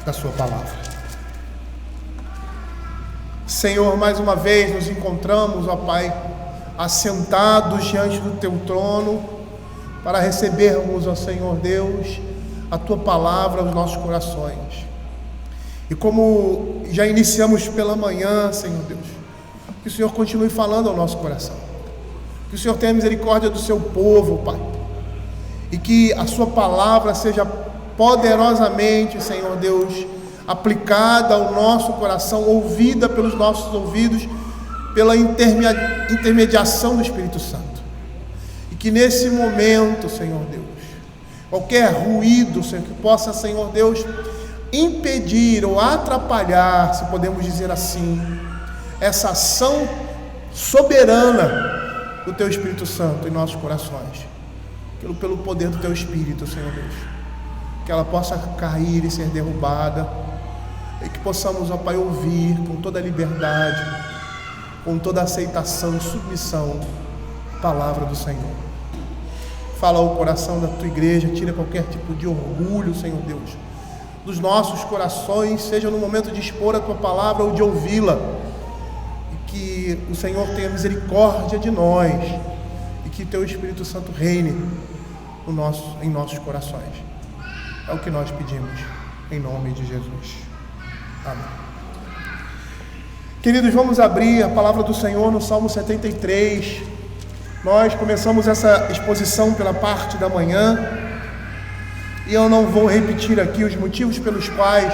da sua palavra. Senhor, mais uma vez nos encontramos, ó Pai, assentados diante do Teu trono, para recebermos, ó Senhor Deus, a Tua palavra aos nossos corações. E como já iniciamos pela manhã, Senhor Deus, que o Senhor continue falando ao nosso coração, que o Senhor tenha misericórdia do Seu povo, Pai, e que a Sua palavra seja poderosamente, Senhor Deus, aplicada ao nosso coração, ouvida pelos nossos ouvidos, pela intermediação do Espírito Santo. E que nesse momento, Senhor Deus, qualquer ruído, Senhor, que possa, Senhor Deus, impedir ou atrapalhar, se podemos dizer assim, essa ação soberana do Teu Espírito Santo em nossos corações, pelo poder do Teu Espírito, Senhor Deus, que ela possa cair e ser derrubada, e que possamos, ó Pai, ouvir com toda a liberdade, com toda a aceitação e submissão a palavra do Senhor. Fala ao coração da Tua igreja, tira qualquer tipo de orgulho, Senhor Deus, dos nossos corações, seja no momento de expor a Tua palavra ou de ouvi-la, e que o Senhor tenha misericórdia de nós, e que Teu Espírito Santo reine em nossos corações. É o que nós pedimos, em nome de Jesus. Amém. Queridos, vamos abrir a palavra do Senhor no Salmo 73. Nós começamos essa exposição pela parte da manhã, e eu não vou repetir aqui os motivos pelos quais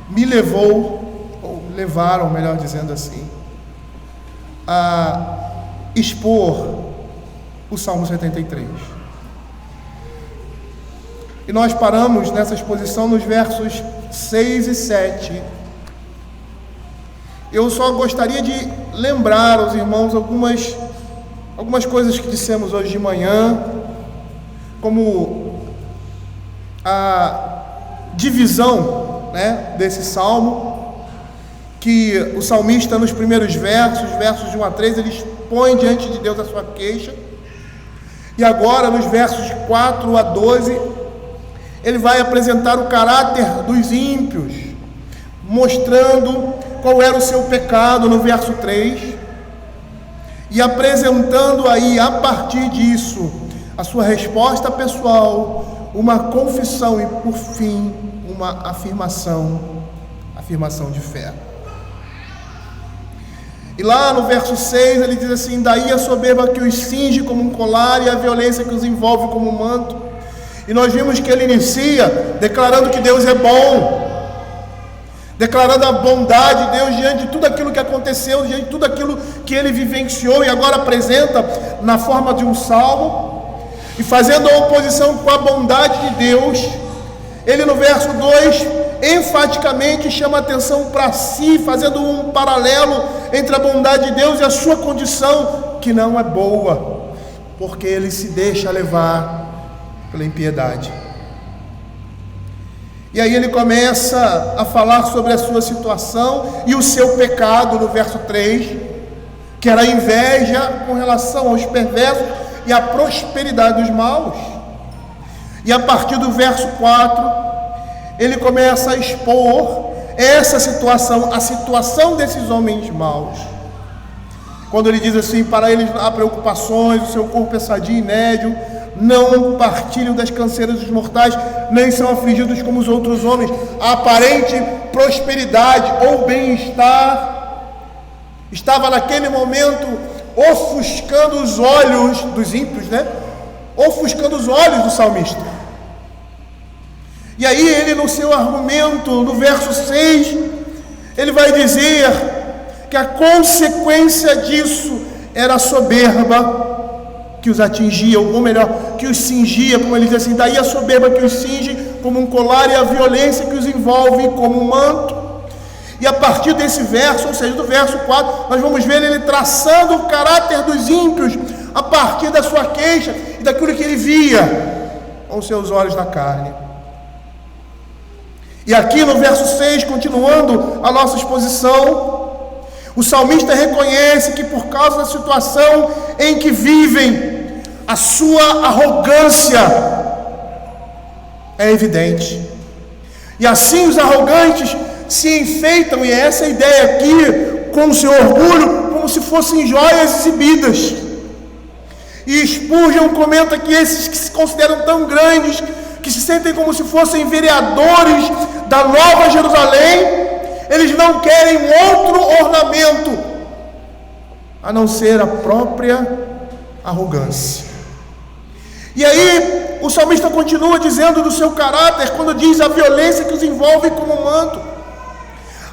me levaram, melhor dizendo assim, a expor o Salmo 73. E nós paramos nessa exposição nos versos 6 e 7. Eu só gostaria de lembrar aos irmãos algumas coisas que dissemos hoje de manhã, como a divisão, desse salmo, que o salmista nos primeiros versos de 1 a 3, ele expõe diante de Deus a sua queixa, e agora nos versos de 4 a 12, ele vai apresentar o caráter dos ímpios, mostrando qual era o seu pecado no verso 3, e apresentando aí, a partir disso, a sua resposta pessoal, uma confissão e, por fim, uma afirmação de fé. E lá no verso 6 ele diz assim: daí a soberba que os cinge como um colar e a violência que os envolve como um manto. E nós vimos que ele inicia declarando que Deus é bom, declarando a bondade de Deus diante de tudo aquilo que aconteceu, diante de tudo aquilo que ele vivenciou, e agora apresenta na forma de um salmo, e fazendo a oposição com a bondade de Deus. Ele no verso 2 enfaticamente chama a atenção para si, fazendo um paralelo entre a bondade de Deus e a sua condição, que não é boa, porque ele se deixa levar pela impiedade. E aí ele começa a falar sobre a sua situação e o seu pecado no verso 3, que era a inveja com relação aos perversos e a prosperidade dos maus. E a partir do verso 4, ele começa a expor essa situação, a situação desses homens maus. Quando ele diz assim: para eles há preocupações, o seu corpo é sadio e nédio, não partilham das canseiras dos mortais, nem são afligidos como os outros homens. A aparente prosperidade ou bem-estar estava naquele momento ofuscando os olhos dos ímpios, ofuscando os olhos do salmista. E aí ele, no seu argumento, no verso 6, ele vai dizer que a consequência disso era a soberba que os atingia, ou melhor, que os cingia, como ele diz assim: daí a soberba que os cinge como um colar e a violência que os envolve como um manto. E a partir desse verso, ou seja, do verso 4, nós vamos ver ele traçando o caráter dos ímpios a partir da sua queixa e daquilo que ele via com seus olhos na carne. E aqui no verso 6, continuando a nossa exposição, o salmista reconhece que por causa da situação em que vivem, a sua arrogância é evidente. E assim os arrogantes se enfeitam, e essa é a ideia aqui, com o seu orgulho, como se fossem joias exibidas. E Spurgeon comenta que esses que se consideram tão grandes, que se sentem como se fossem vereadores da Nova Jerusalém, eles não querem outro ornamento a não ser a própria arrogância. E aí o salmista continua dizendo do seu caráter, quando diz a violência que os envolve como manto.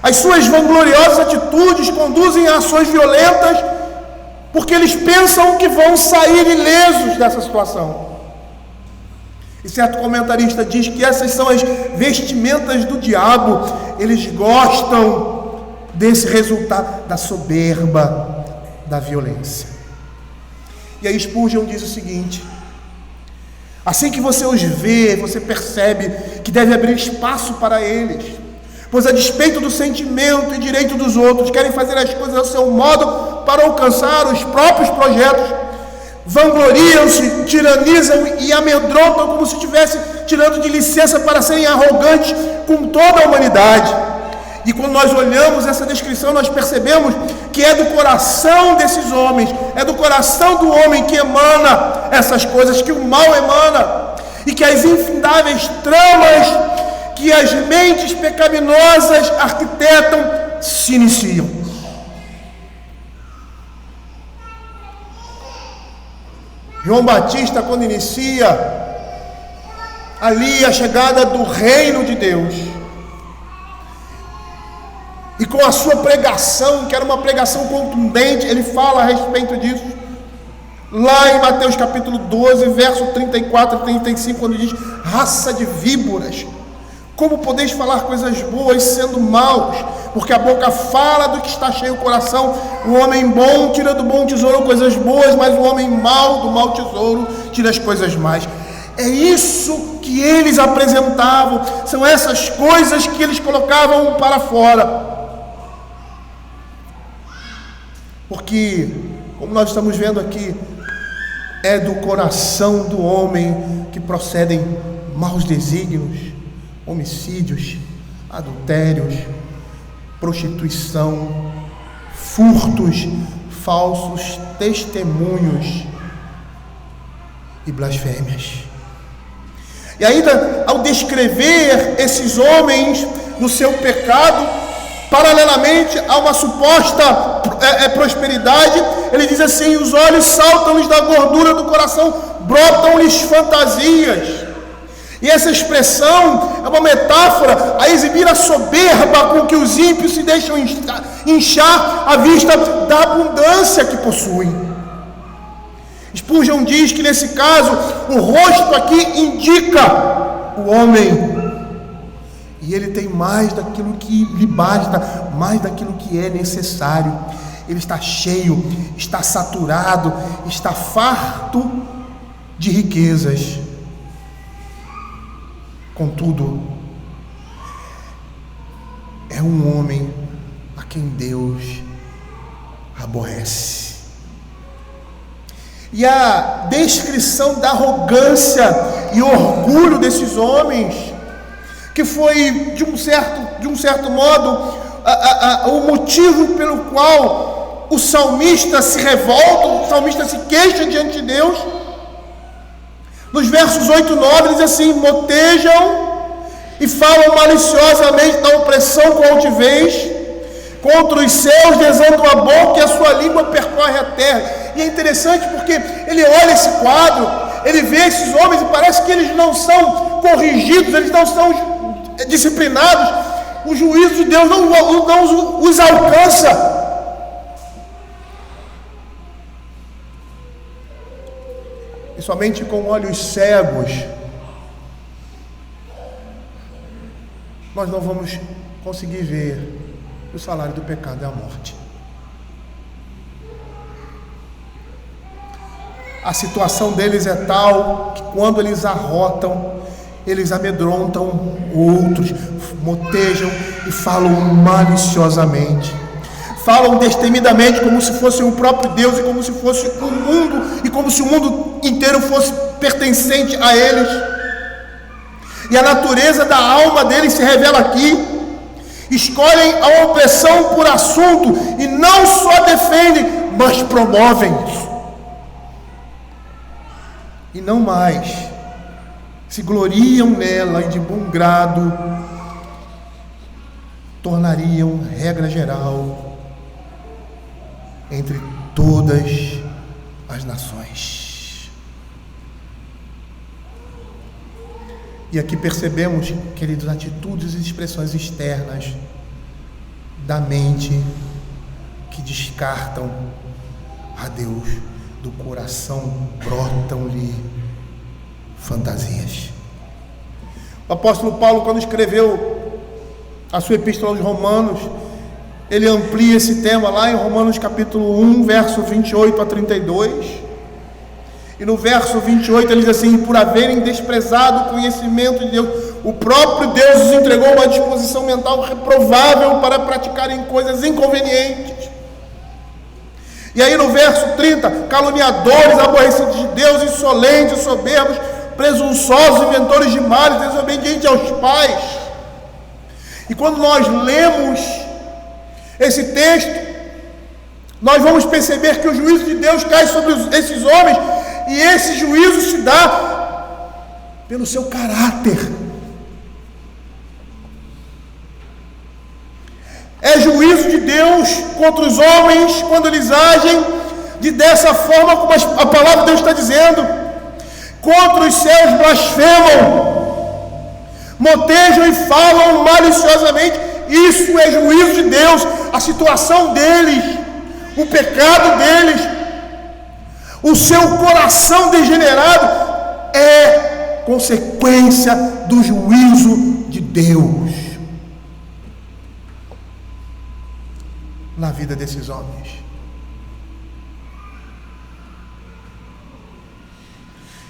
As suas vangloriosas atitudes conduzem a ações violentas, porque eles pensam que vão sair ilesos dessa situação. E certo comentarista diz que essas são as vestimentas do diabo. Eles gostam desse resultado, da soberba, da violência. E aí Spurgeon diz o seguinte: assim que você os vê, você percebe que deve abrir espaço para eles, pois a despeito do sentimento e direito dos outros, querem fazer as coisas ao seu modo para alcançar os próprios projetos, vangloriam-se, tiranizam e amedrontam como se estivessem tirando de licença para serem arrogantes com toda a humanidade. E quando nós olhamos essa descrição, nós percebemos que é do coração desses homens, é do coração do homem que emana essas coisas, que o mal emana, e que as infindáveis tramas que as mentes pecaminosas arquitetam se iniciam. João Batista, quando inicia ali a chegada do reino de Deus, e com a sua pregação, que era uma pregação contundente, ele fala a respeito disso, lá em Mateus capítulo 12, verso 34 e 35, quando diz: raça de víboras, como podeis falar coisas boas sendo maus? Porque a boca fala do que está cheio o coração. O homem bom tira do bom tesouro coisas boas, mas o homem mau do mau tesouro tira as coisas más. É isso que eles apresentavam, são essas coisas que eles colocavam para fora. Porque, como nós estamos vendo aqui, é do coração do homem que procedem maus desígnios, homicídios, adultérios, prostituição, furtos, falsos testemunhos e blasfêmias. E ainda, ao descrever esses homens no seu pecado, paralelamente a uma suposta prosperidade, ele diz assim: os olhos saltam-lhes da gordura do coração, brotam-lhes fantasias. E essa expressão é uma metáfora a exibir a soberba com que os ímpios se deixam inchar à vista da abundância que possuem. Spurgeon diz que nesse caso o rosto aqui indica o homem, e ele tem mais daquilo que lhe basta, mais daquilo que é necessário. Ele está cheio, está saturado, está farto de riquezas. Contudo, é um homem a quem Deus aborrece. E a descrição da arrogância e orgulho desses homens, que foi de um certo modo o motivo pelo qual o salmista se revolta, o salmista se queixa diante de Deus. Nos versos 8 e 9 ele diz assim: motejam e falam maliciosamente da opressão com altivez, contra os céus desandam a boca e a sua língua percorre a terra. E é interessante porque ele olha esse quadro, ele vê esses homens e parece que eles não são corrigidos, eles não são disciplinados, o juízo de Deus não os alcança. E somente com olhos cegos nós não vamos conseguir ver que o salário do pecado é a morte. A situação deles é tal que quando eles arrotam, eles amedrontam outros, motejam e falam maliciosamente, falam destemidamente como se fossem o próprio Deus e como se fosse o mundo, e como se o mundo inteiro fosse pertencente a eles. E a natureza da alma deles se revela aqui. Escolhem a opressão por assunto e não só defendem, mas promovem. E não mais se gloriam nela e de bom grado tornariam regra geral entre todas as nações. E aqui percebemos, queridos, atitudes e expressões externas da mente que descartam a Deus. Do coração brotam-lhe fantasias. O apóstolo Paulo, quando escreveu a sua epístola aos Romanos, ele amplia esse tema lá em Romanos capítulo 1, verso 28 a 32. E no verso 28 ele diz assim: por haverem desprezado o conhecimento de Deus, o próprio Deus os entregou uma disposição mental reprovável para praticarem coisas inconvenientes. E aí no verso 30, caluniadores, aborrecidos de Deus, insolentes, soberbos, presunçosos, inventores de males, desobedientes aos pais. E quando nós lemos esse texto, nós vamos perceber que o juízo de Deus cai sobre esses homens, e esse juízo se dá pelo seu caráter. É juízo de Deus contra os homens quando eles agem dessa forma como a palavra de Deus está dizendo. Contra os céus blasfemam, motejam e falam maliciosamente. Isso é juízo de Deus. A situação deles, o pecado deles, o seu coração degenerado é consequência do juízo de Deus na vida desses homens.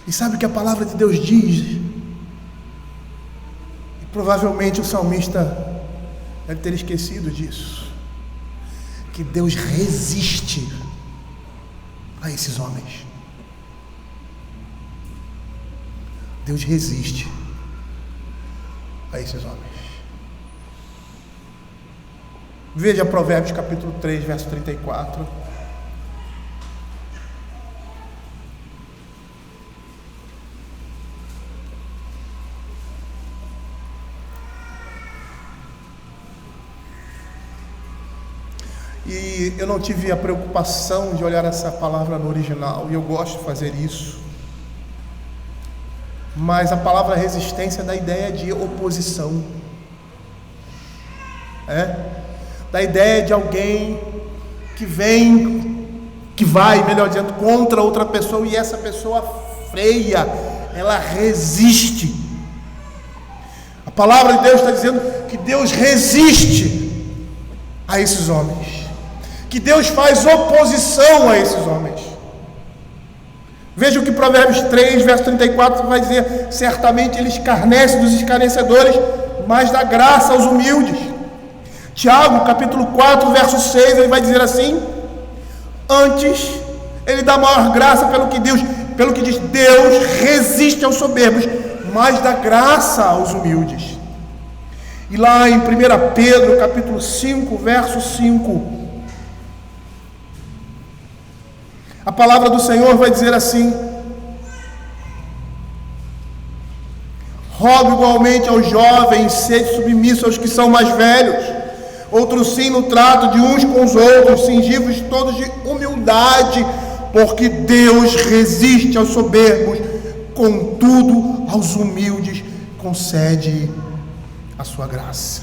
E sabe o que a palavra de Deus diz? E provavelmente o salmista deve ter esquecido disso, que Deus resiste a esses homens. Deus resiste a esses homens. Veja Provérbios capítulo 3, verso 34. E eu não tive a preocupação de olhar essa palavra no original, e eu gosto de fazer isso. Mas a palavra resistência dá ideia de oposição. Da ideia de alguém que vai, melhor dizendo, contra outra pessoa, e essa pessoa freia, ela resiste. A palavra de Deus está dizendo que Deus resiste a esses homens, que Deus faz oposição a esses homens. Veja o que Provérbios 3, verso 34 vai dizer: certamente ele escarnece dos escarnecedores, mas dá graça aos humildes. Tiago, capítulo 4, verso 6, ele vai dizer assim: antes, ele dá maior graça pelo que diz, Deus resiste aos soberbos, mas dá graça aos humildes. E lá em 1 Pedro, capítulo 5, verso 5, a palavra do Senhor vai dizer assim: rogo igualmente aos jovens, sede submissos aos que são mais velhos. Outros sim no trato de uns com os outros, cingivos todos de humildade, porque Deus resiste aos soberbos, contudo aos humildes concede a sua graça.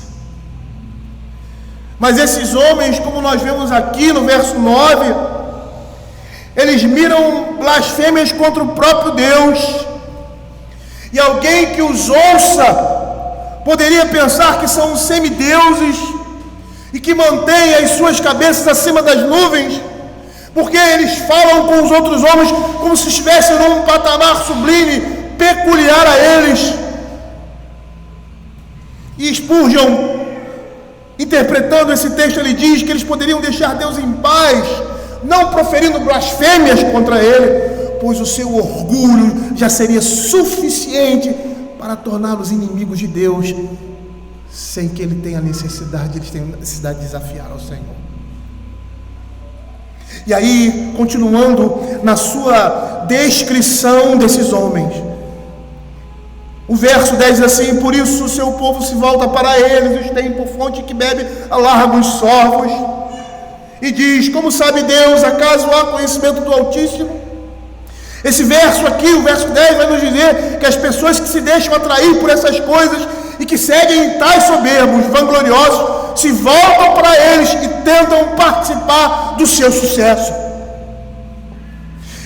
Mas esses homens, como nós vemos aqui no verso 9, eles miram blasfêmias contra o próprio Deus, e alguém que os ouça poderia pensar que são semideuses e que mantém as suas cabeças acima das nuvens, porque eles falam com os outros homens como se estivessem num patamar sublime, peculiar a eles. E Spurgeon Interpretando esse texto, ele diz que eles poderiam deixar Deus em paz, não proferindo blasfêmias contra ele, pois o seu orgulho já seria suficiente para torná-los inimigos de Deus, sem que eles tenham necessidade de desafiar ao Senhor. E aí, continuando na sua descrição desses homens, o verso 10 diz assim: por isso o seu povo se volta para eles, os tem por fonte que bebe a largos sorvos, e diz: como sabe Deus, acaso há conhecimento do Altíssimo? Esse verso aqui, o verso 10, vai nos dizer que as pessoas que se deixam atrair por essas coisas e que seguem tais soberbos, vangloriosos, se voltam para eles e tentam participar do seu sucesso.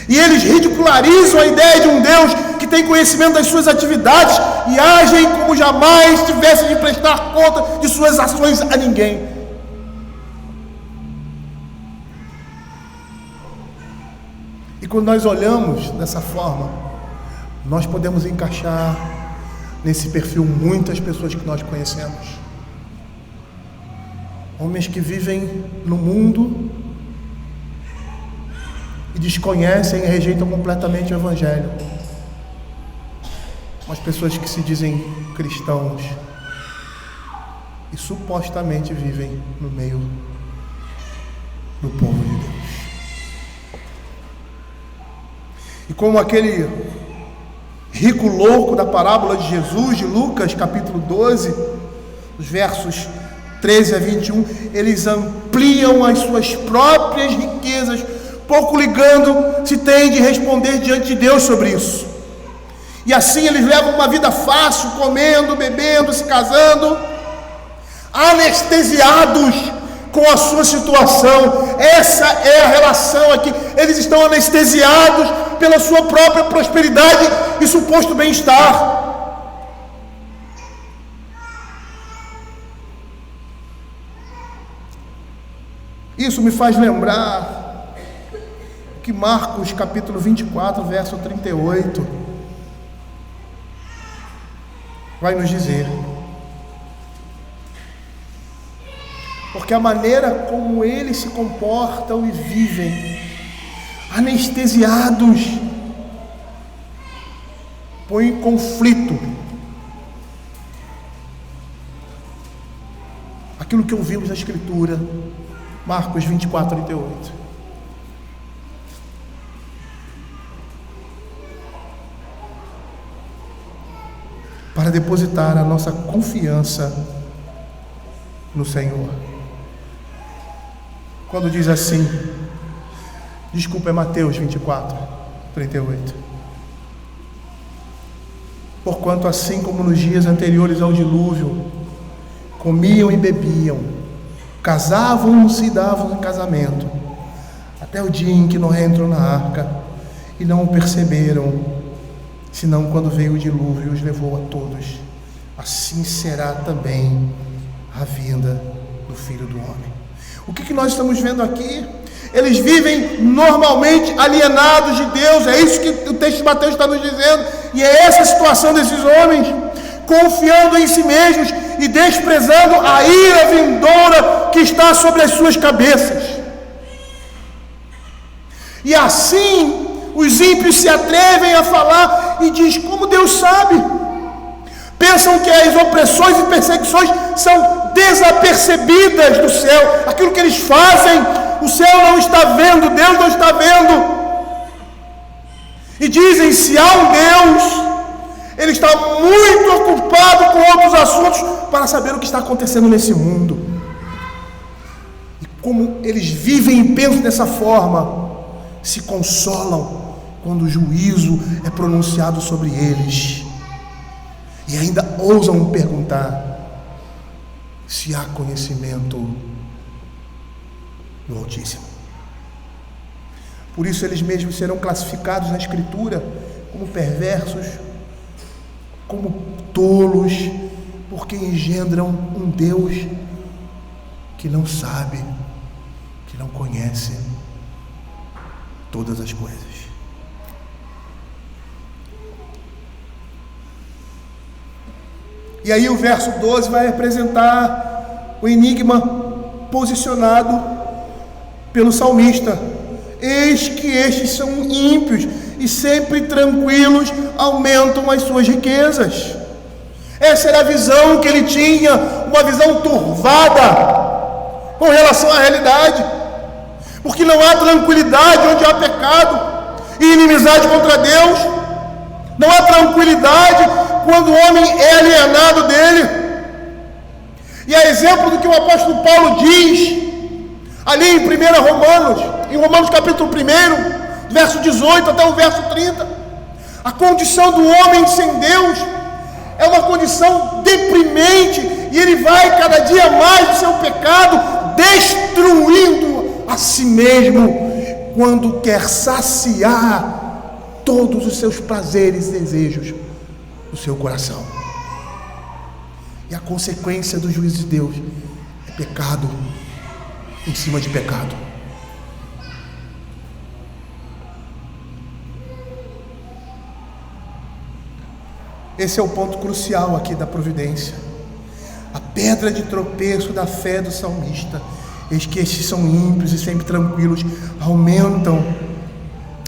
E eles ridicularizam a ideia de um Deus que tem conhecimento das suas atividades e agem como jamais tivessem de prestar conta de suas ações a ninguém. E quando nós olhamos dessa forma, nós podemos encaixar nesse perfil muitas pessoas que nós conhecemos. Homens que vivem no mundo e desconhecem e rejeitam completamente o Evangelho. Umas pessoas que se dizem cristãos e supostamente vivem no meio do povo de Deus. E como aquele rico louco da parábola de Jesus, de Lucas capítulo 12, os versos 13 a 21, eles ampliam as suas próprias riquezas, pouco ligando se tem de responder diante de Deus sobre isso. E assim eles levam uma vida fácil, comendo, bebendo, se casando, anestesiados com a sua situação. Essa é a relação aqui. Eles estão anestesiados pela sua própria prosperidade e suposto bem-estar. Isso me faz lembrar que Marcos capítulo 24, verso 38 vai nos dizer: porque a maneira como eles se comportam e vivem, anestesiados, põe em conflito aquilo que ouvimos na Escritura, Marcos 24, 38. Para depositar a nossa confiança no Senhor. Quando diz assim, desculpa, é Mateus 24, 38. Porquanto assim como nos dias anteriores ao dilúvio, comiam e bebiam, casavam-se e davam em casamento, até o dia em que Noé entrou na arca, e não o perceberam, senão quando veio o dilúvio e os levou a todos. Assim será também a vinda do Filho do Homem. O que nós estamos vendo aqui? Eles vivem normalmente alienados de Deus. É isso que o texto de Mateus está nos dizendo. E é essa a situação desses homens, confiando em si mesmos e desprezando a ira vindoura que está sobre as suas cabeças. E assim os ímpios se atrevem a falar e diz: como Deus sabe? Pensam que as opressões e perseguições são desapercebidas do céu. Aquilo que eles fazem, o céu não está vendo, Deus não está vendo. E dizem: se há um Deus, Ele está muito ocupado com outros assuntos para saber o que está acontecendo nesse mundo. E como eles vivem e pensam dessa forma, se consolam quando o juízo é pronunciado sobre eles, e ainda ousam perguntar se há conhecimento do Altíssimo. Por isso eles mesmos serão classificados na Escritura como perversos, como tolos, porque engendram um Deus que não sabe, que não conhece todas as coisas. E aí o verso 12 vai apresentar o enigma posicionado pelo salmista: eis que estes são ímpios e sempre tranquilos aumentam as suas riquezas. Essa era a visão que ele tinha, uma visão turvada com relação à realidade, porque não há tranquilidade onde há pecado e inimizade contra Deus. Não há tranquilidade quando o homem é alienado dele. E a exemplo do que o apóstolo Paulo diz ali em 1 Romanos, em Romanos capítulo 1, verso 18 até o verso 30, a condição do homem sem Deus é uma condição deprimente, e ele vai cada dia mais do seu pecado, destruindo a si mesmo, quando quer saciar todos os seus prazeres e desejos do seu coração. E a consequência do juízo de Deus é pecado em cima de pecado. Esse é o ponto crucial aqui da providência, a pedra de tropeço da fé do salmista. Eis que estes são ímpios e sempre tranquilos, aumentam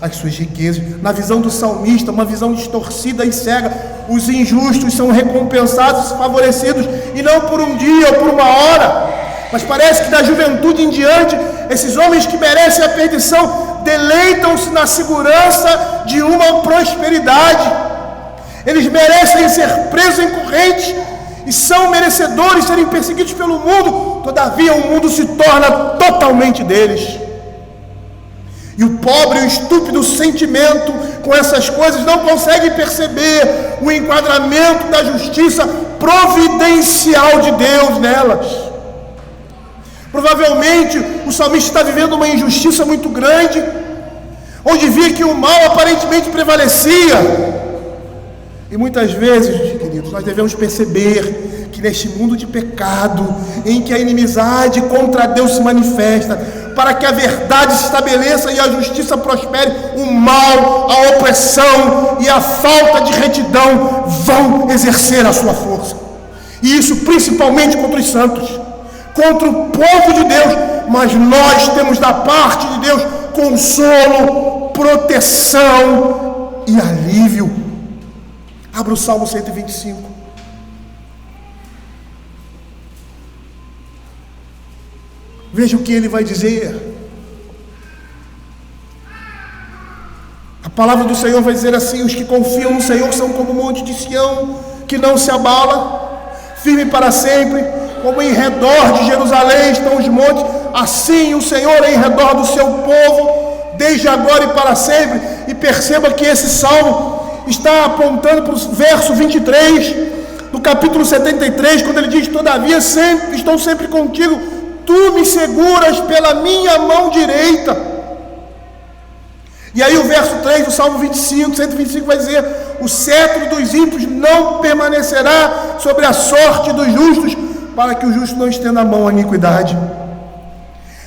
as suas riquezas. Na visão do salmista, uma visão distorcida e cega, os injustos são recompensados e favorecidos, e não por um dia ou por uma hora, mas parece que da juventude em diante, esses homens que merecem a perdição deleitam-se na segurança de uma prosperidade. Eles merecem ser presos em correntes e são merecedores de serem perseguidos pelo mundo. Todavia o mundo se torna totalmente deles. E o pobre e o estúpido sentimento com essas coisas não consegue perceber o enquadramento da justiça providencial de Deus nelas. Provavelmente o salmista está vivendo uma injustiça muito grande, onde via que o mal aparentemente prevalecia. E muitas vezes, queridos, nós devemos perceber que neste mundo de pecado, em que a inimizade contra Deus se manifesta, para que a verdade se estabeleça e a justiça prospere, o mal, a opressão e a falta de retidão vão exercer a sua força. E isso principalmente contra os santos, contra o povo de Deus. Mas nós temos da parte de Deus consolo, proteção e alívio. Abra o Salmo 125. Veja o que ele vai dizer. A palavra do Senhor vai dizer assim: os que confiam no Senhor são como o monte de Sião, que não se abala, firme para sempre. Como em redor de Jerusalém estão os montes, assim o Senhor é em redor do seu povo, desde agora e para sempre. E perceba que esse salmo está apontando para o verso 23 do capítulo 73, quando ele diz: todavia estou sempre contigo, tu me seguras pela minha mão direita. E aí o verso 3 do Salmo 125 vai dizer: o cetro dos ímpios não permanecerá sobre a sorte dos justos, para que o justo não estenda a mão à iniquidade.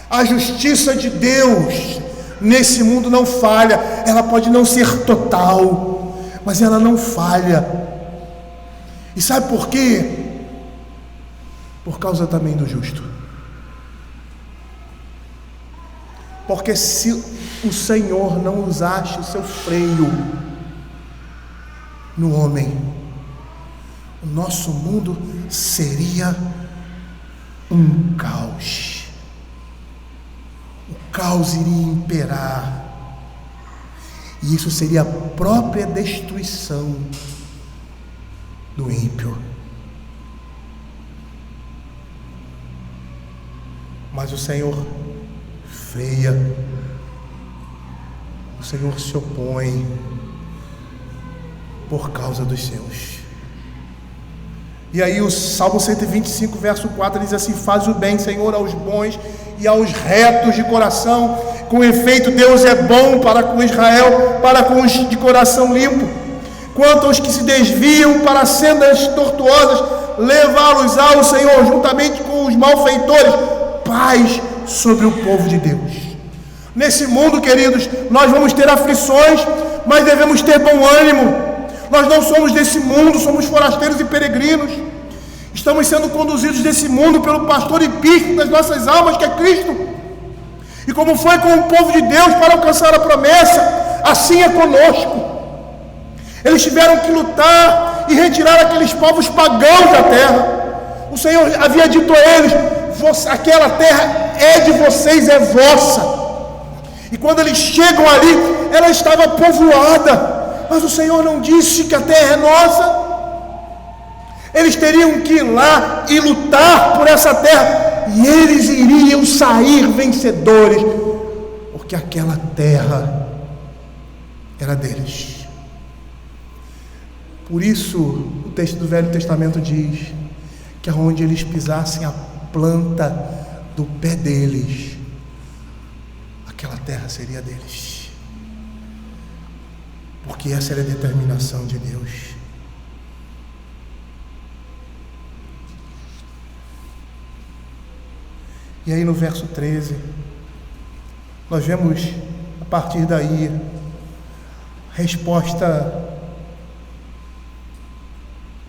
A justiça de Deus nesse mundo não falha. Ela pode não ser total, mas ela não falha. E sabe por quê? Por causa também do justo. Porque se o Senhor não usasse o seu freio no homem, o nosso mundo seria um caos. O caos iria imperar. E isso seria a própria destruição do ímpio. Mas o Senhor freia, o Senhor se opõe por causa dos seus. E aí o Salmo 125, verso 4 diz assim: faz o bem, Senhor, aos bons e aos retos de coração. Com efeito, Deus é bom para com Israel, para com os de coração limpo. Quanto aos que se desviam para sendas tortuosas, levá-los-á o Senhor juntamente com os malfeitores. Paz sobre o povo de Deus. Nesse mundo, queridos, nós vamos ter aflições, mas devemos ter bom ânimo. Nós não somos desse mundo, somos forasteiros e peregrinos. Estamos sendo conduzidos desse mundo pelo pastor e bispo das nossas almas, que é Cristo. E como foi com o povo de Deus para alcançar a promessa, assim é conosco. Eles tiveram que lutar e retirar aqueles povos pagãos da terra. O Senhor havia dito a eles: aquela terra é de vocês, é vossa. E quando eles chegam ali, ela estava povoada, mas o Senhor não disse que a terra é nossa. Eles teriam que ir lá e lutar por essa terra, e eles iriam sair vencedores, porque aquela terra era deles. Por isso o texto do Velho Testamento diz que aonde eles pisassem a planta do pé deles, aquela terra seria deles, porque essa era a determinação de Deus. E aí no verso 13, nós vemos a partir daí a resposta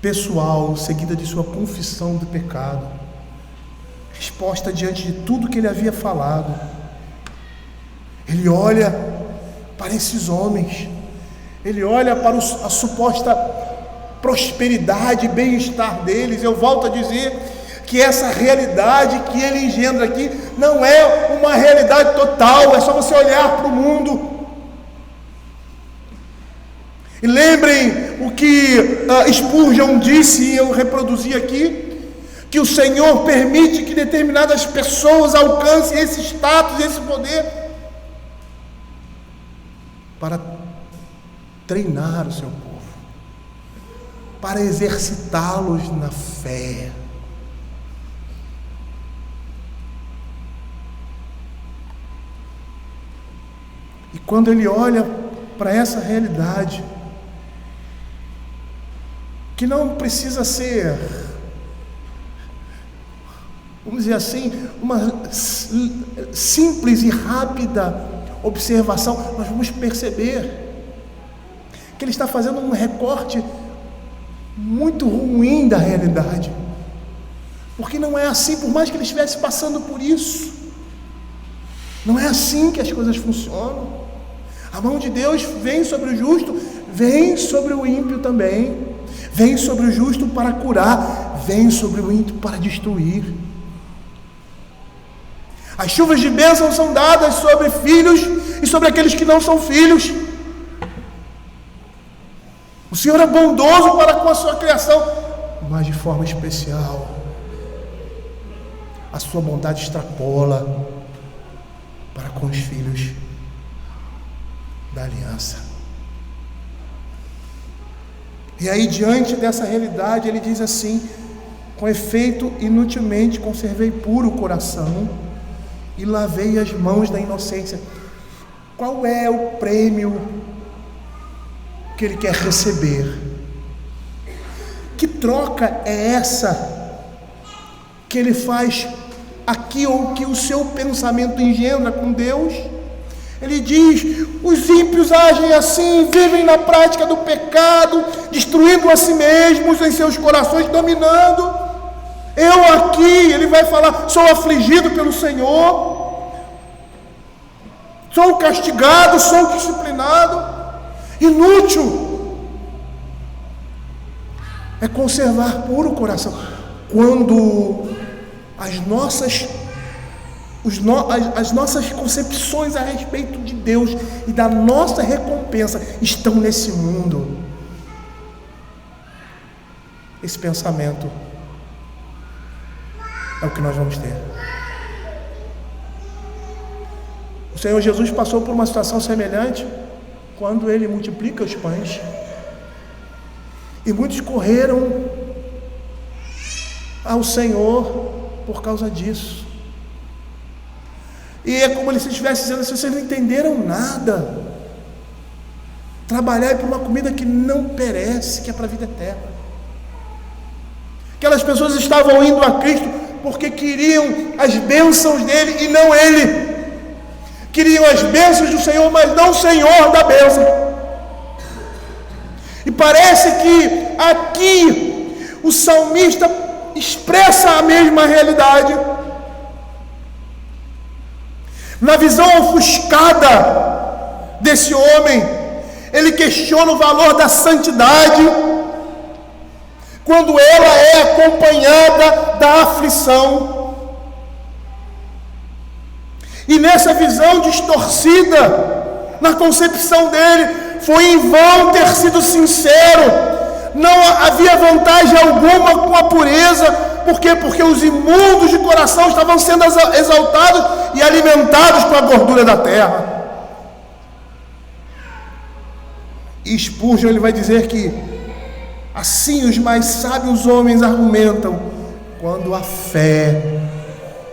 pessoal, seguida de sua confissão do pecado, resposta diante de tudo que ele havia falado. Ele olha para esses homens, ele olha para a suposta prosperidade e bem-estar deles. Eu volto a dizer que essa realidade que ele engendra aqui não é uma realidade total, é só você olhar para o mundo. E lembrem o que Spurgeon disse, e eu reproduzi aqui, que o Senhor permite que determinadas pessoas alcancem esse status, esse poder, para treinar o seu povo, para exercitá-los na fé. E quando ele olha para essa realidade, que não precisa ser, vamos dizer assim, uma simples e rápida observação, nós vamos perceber que ele está fazendo um recorte muito ruim da realidade, porque não é assim, por mais que ele estivesse passando por isso, não é assim que as coisas funcionam. A mão de Deus vem sobre o justo, vem sobre o ímpio também. Vem sobre o justo para curar, vem sobre o ímpio para destruir. As chuvas de bênção são dadas sobre filhos e sobre aqueles que não são filhos. O Senhor é bondoso para com a sua criação, mas de forma especial, a sua bondade extrapola para com os filhos da aliança. E aí, diante dessa realidade, ele diz assim: com efeito, inutilmente conservei puro o coração e lavei as mãos da inocência. Qual é o prêmio que ele quer receber? Que troca é essa que ele faz aqui, ou que o seu pensamento engendra com Deus? Ele diz: os ímpios agem assim, vivem na prática do pecado, destruindo a si mesmos em seus corações, dominando. Eu aqui, ele vai falar, sou afligido pelo Senhor, sou castigado, sou disciplinado. Inútil é conservar puro o coração quando as nossas concepções a respeito de Deus e da nossa recompensa estão nesse mundo. Esse pensamento é o que nós vamos ter. O Senhor Jesus passou por uma situação semelhante quando ele multiplica os pães, e muitos correram ao Senhor por causa disso. E é como se ele estivesse dizendo: se vocês não entenderam nada, trabalhai por uma comida que não perece, que é para a vida eterna. Aquelas pessoas estavam indo a Cristo porque queriam as bênçãos dele e não ele. Queriam as bênçãos do Senhor, mas não o Senhor da bênção. E parece que aqui o salmista expressa a mesma realidade. Na visão ofuscada desse homem, ele questiona o valor da santidade quando ela é acompanhada da aflição. E nessa visão distorcida, na concepção dele, foi em vão ter sido sincero. Não havia vantagem alguma com a pureza. Por quê? Porque os imundos de coração estavam sendo exaltados e alimentados com a gordura da terra. E Spurgeon, ele vai dizer que assim os mais sábios homens argumentam quando a fé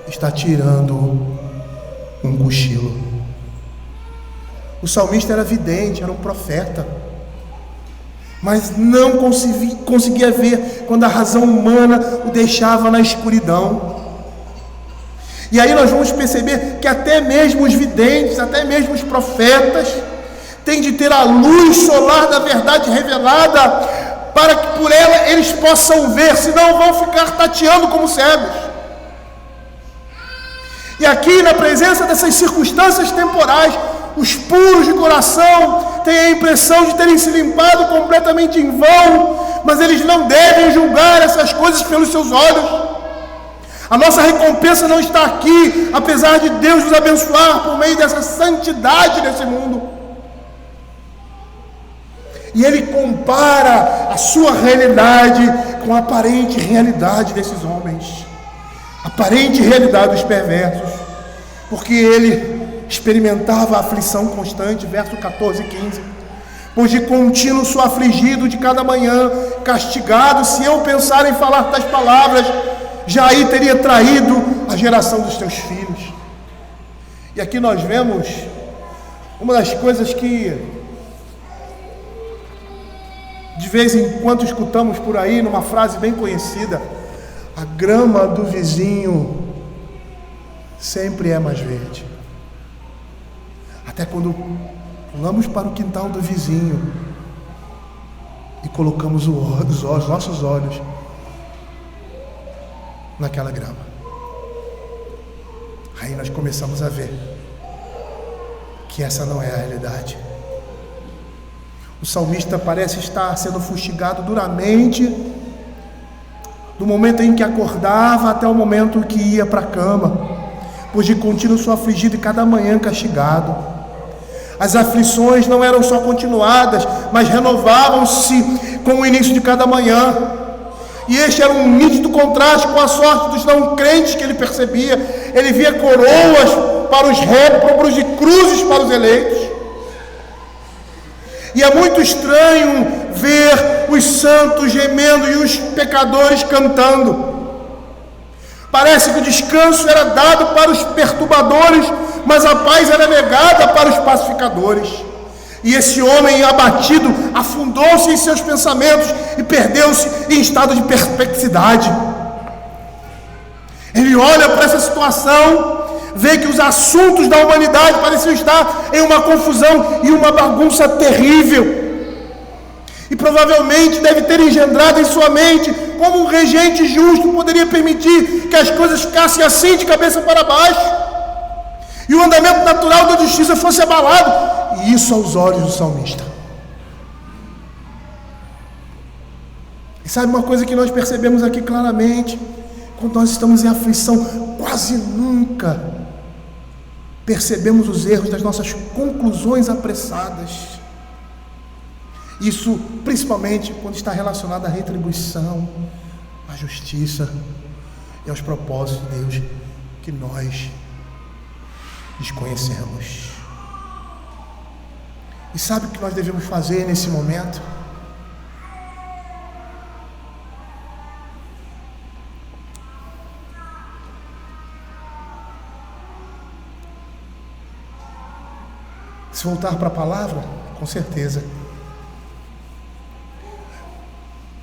está tirando um cochilo. O salmista era vidente, era um profeta, mas não conseguia ver quando a razão humana o deixava na escuridão. E aí nós vamos perceber que até mesmo os videntes, até mesmo os profetas, têm de ter a luz solar da verdade revelada, para que por ela eles possam ver, senão vão ficar tateando como cegos. E aqui, na presença dessas circunstâncias temporais, os puros de coração têm a impressão de terem se limpado completamente em vão, mas eles não devem julgar essas coisas pelos seus olhos. A nossa recompensa não está aqui, apesar de Deus nos abençoar por meio dessa santidade desse mundo. E ele compara a sua realidade com a aparente realidade desses homens, a aparente realidade dos perversos, porque ele experimentava a aflição constante, verso 14 e 15. Pois de contínuo sou afligido de cada manhã, castigado, se eu pensar em falar tais palavras, já aí teria traído a geração dos teus filhos. E aqui nós vemos uma das coisas que de vez em quando escutamos por aí, numa frase bem conhecida: a grama do vizinho sempre é mais verde. Até quando pulamos para o quintal do vizinho e colocamos os nossos olhos naquela grama, aí nós começamos a ver que essa não é a realidade. O salmista parece estar sendo fustigado duramente, do momento em que acordava até o momento que ia para a cama, pois de contínuo sou afligido e cada manhã castigado. As aflições não eram só continuadas, mas renovavam-se com o início de cada manhã. E este era um nítido contraste com a sorte dos não crentes que ele percebia. Ele via coroas para os réprobos e cruzes para os eleitos. E é muito estranho ver os santos gemendo e os pecadores cantando. Parece que o descanso era dado para os perturbadores, mas a paz era negada para os pacificadores. E esse homem abatido afundou-se em seus pensamentos e perdeu-se em estado de perplexidade. Ele olha para essa situação, vê que os assuntos da humanidade pareciam estar em uma confusão e uma bagunça terrível. E provavelmente deve ter engendrado em sua mente como um regente justo poderia permitir que as coisas ficassem assim de cabeça para baixo e o andamento natural da justiça fosse abalado. E isso aos olhos do salmista. E sabe uma coisa que nós percebemos aqui claramente? Quando nós estamos em aflição, quase nunca percebemos os erros das nossas conclusões apressadas. Isso principalmente quando está relacionado à retribuição, à justiça e aos propósitos de Deus que nós desconhecemos. E sabe o que nós devemos fazer nesse momento? Se voltar para a palavra, com certeza.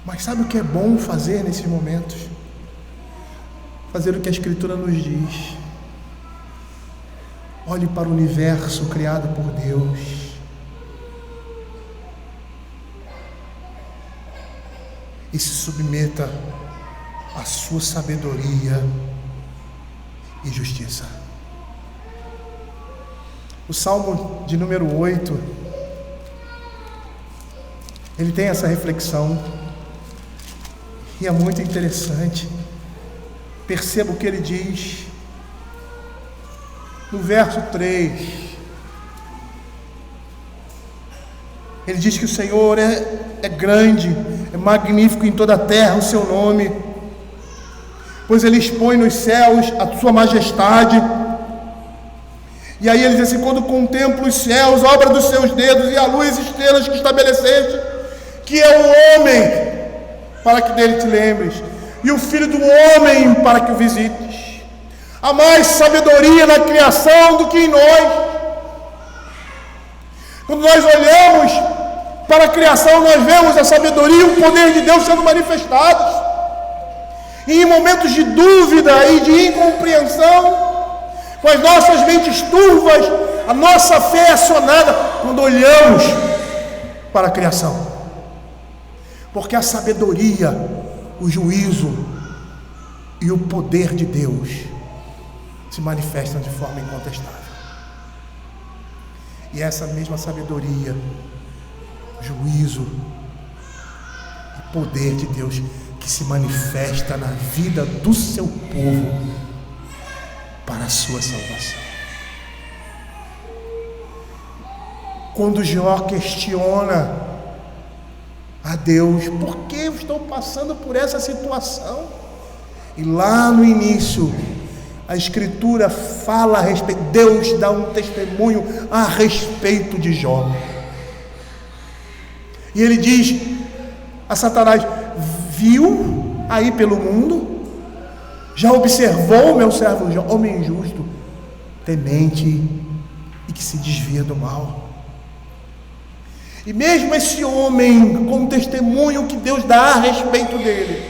Mas sabe o que é bom fazer nesses momentos? Fazer o que a Escritura nos diz. Olhe para o universo criado por Deus. E se submeta a sua sabedoria e justiça. O Salmo de número 8, ele tem essa reflexão, e é muito interessante. Perceba o que ele diz no verso 3. Ele diz que o Senhor é grande, é magnífico em toda a terra o seu nome, pois ele expõe nos céus a sua majestade. E aí ele diz assim: quando contemplo os céus, obra dos seus dedos, e a luz e estrelas que estabeleceste, que é o homem para que dele te lembres, e o filho do homem para que o visites. Há mais sabedoria na criação do que em nós. Quando nós olhamos para a criação, nós vemos a sabedoria e o poder de Deus sendo manifestados. E em momentos de dúvida e de incompreensão, com as nossas mentes turvas, a nossa fé é acionada quando olhamos para a criação. Porque a sabedoria, o juízo e o poder de Deus se manifestam de forma incontestável. E essa mesma sabedoria, juízo e poder de Deus que se manifesta na vida do seu povo para a sua salvação. Quando Jó questiona a Deus: por que eu estou passando por essa situação? E lá no início, a Escritura fala a respeito, Deus dá um testemunho a respeito de Jó. E ele diz a Satanás: viu aí pelo mundo? Já observou meu servo Jó, homem injusto, temente e que se desvia do mal. E mesmo esse homem, com o testemunho que Deus dá a respeito dele,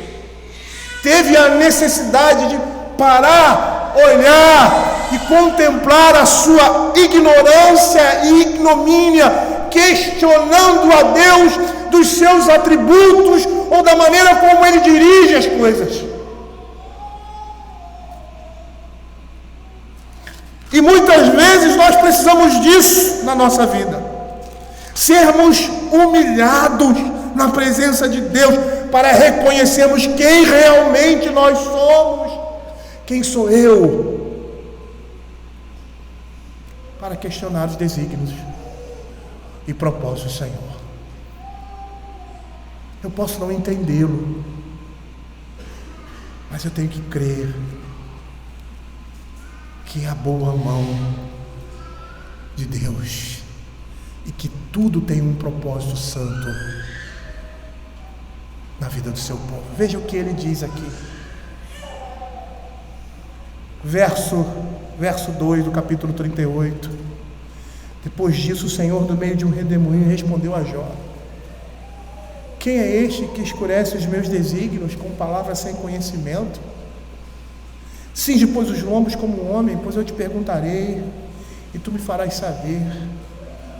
teve a necessidade de parar, olhar e contemplar a sua ignorância e ignomínia, questionando a Deus dos seus atributos ou da maneira como Ele dirige as coisas. E muitas vezes nós precisamos disso na nossa vida. Sermos humilhados na presença de Deus para reconhecermos quem realmente nós somos. Quem sou eu? Para questionar os desígnios e propósitos do Senhor. Eu posso não entendê-lo, mas eu tenho que crer que é a boa mão de Deus e que tudo tem um propósito santo na vida do seu povo. Veja o que ele diz aqui. Verso 2 do capítulo 38. Depois disso, o Senhor, do meio de um redemoinho, respondeu a Jó: quem é este que escurece os meus desígnios com palavras sem conhecimento? Cinge, pois, os lombos como um homem, pois eu te perguntarei, e tu me farás saber.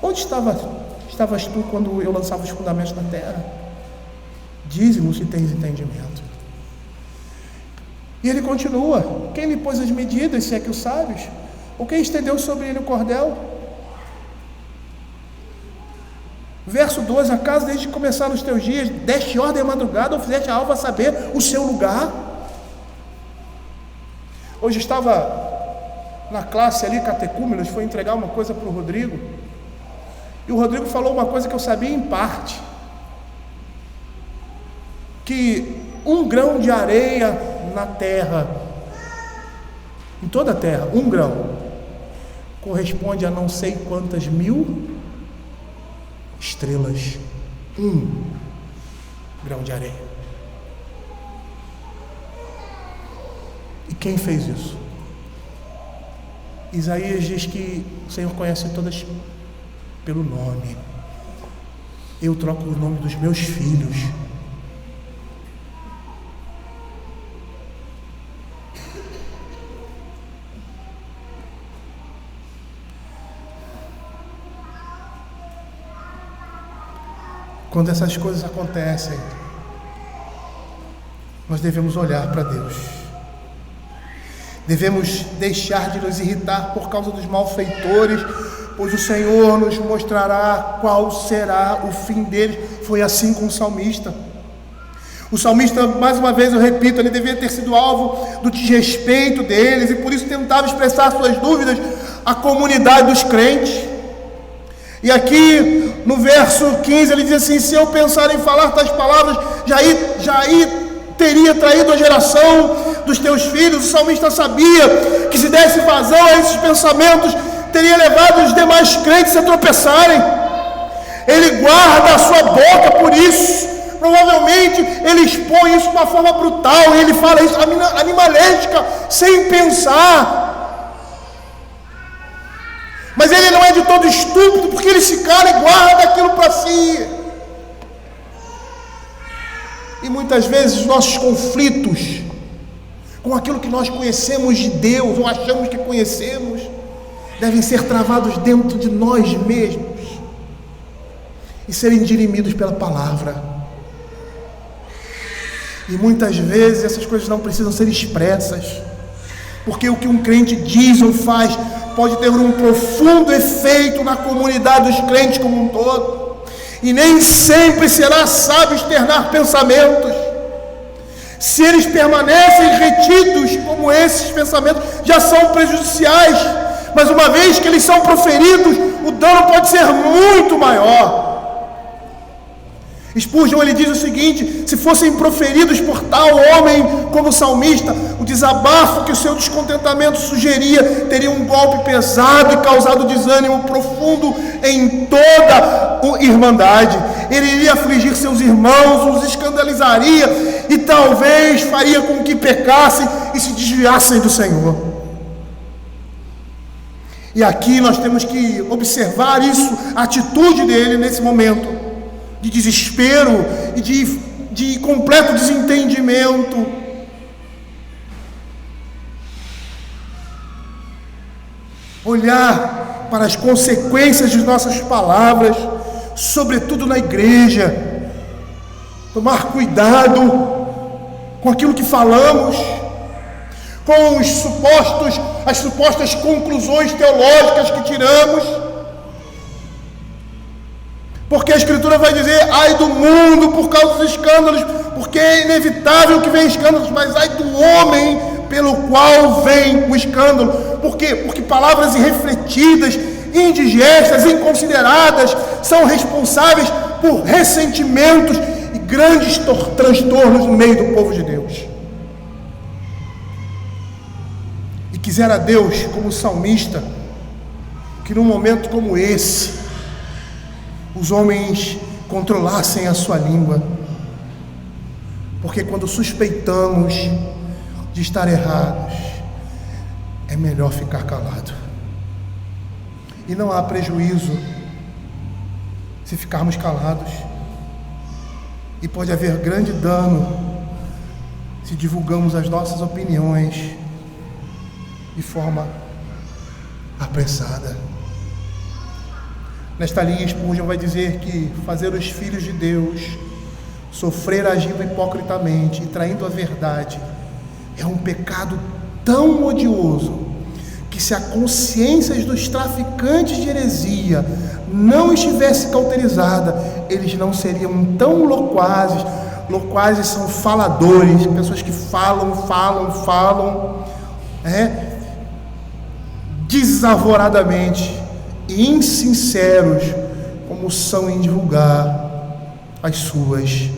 Onde estavas tu quando eu lançava os fundamentos da terra? Dize-me se tens entendimento. E ele continua: quem lhe pôs as medidas, se é que o sabes? Ou quem estendeu sobre ele o cordel? Verso 12: acaso desde que começaram os teus dias, deste ordem à madrugada, ou fizeste a alva saber o seu lugar? Hoje estava na classe ali, catecúmenos, foi entregar uma coisa para o Rodrigo, e o Rodrigo falou uma coisa que eu sabia em parte, que um grão de areia na terra, em toda a terra, um grão corresponde a não sei quantas mil estrelas. Um grão de areia. E quem fez isso? Isaías diz que o Senhor conhece todas pelo nome. Eu troco o nome dos meus filhos. Quando essas coisas acontecem, nós devemos olhar para Deus. Devemos deixar de nos irritar por causa dos malfeitores, pois o Senhor nos mostrará qual será o fim deles. Foi assim com o salmista. O salmista, mais uma vez eu repito, ele devia ter sido alvo do desrespeito deles, e por isso tentava expressar suas dúvidas à comunidade dos crentes. E aqui no verso 15 ele diz assim: se eu pensar em falar tais palavras, já teria traído a geração dos teus filhos. O salmista sabia que se desse vazão a esses pensamentos, teria levado os demais crentes a tropeçarem. Ele guarda a sua boca por isso. Provavelmente ele expõe isso de uma forma brutal, e ele fala isso animalesca, sem pensar. Mas ele não é de todo estúpido, porque ele se cala e guarda aquilo para si. E muitas vezes os nossos conflitos com aquilo que nós conhecemos de Deus, ou achamos que conhecemos, devem ser travados dentro de nós mesmos e serem dirimidos pela palavra. E muitas vezes essas coisas não precisam ser expressas, porque o que um crente diz ou faz pode ter um profundo efeito na comunidade dos crentes como um todo, e nem sempre será sábio externar pensamentos. Se eles permanecem retidos, como esses pensamentos já são prejudiciais, mas uma vez que eles são proferidos, o dano pode ser muito maior. Spurgeon, ele diz o seguinte: se fossem proferidos por tal homem como o salmista, o desabafo que o seu descontentamento sugeria teria um golpe pesado e causado desânimo profundo em toda a irmandade. Ele iria afligir seus irmãos, os escandalizaria e talvez faria com que pecassem e se desviassem do Senhor. E aqui nós temos que observar isso, a atitude dele nesse momento de desespero e de completo desentendimento. Olhar para as consequências de nossas palavras, sobretudo na igreja. Tomar cuidado com aquilo que falamos, com as supostas conclusões teológicas que tiramos. Porque a Escritura vai dizer: ai do mundo por causa dos escândalos, porque é inevitável que venham escândalos, mas ai do homem pelo qual vem o escândalo. Por quê? Porque palavras irrefletidas, indigestas, inconsideradas, são responsáveis por ressentimentos e grandes transtornos no meio do povo de Deus. E quisera Deus, como salmista, que num momento como esse, os homens controlassem a sua língua, porque quando suspeitamos de estar errados, é melhor ficar calado. E não há prejuízo se ficarmos calados, e pode haver grande dano se divulgamos as nossas opiniões de forma apressada. Nesta linha, Spurgeon vai dizer que fazer os filhos de Deus sofrer agindo hipocritamente e traindo a verdade é um pecado tão odioso que, se a consciência dos traficantes de heresia não estivesse cauterizada, eles não seriam tão loquazes. Loquazes são faladores, pessoas que falam, desavoradamente e insinceros, como são em divulgar as suas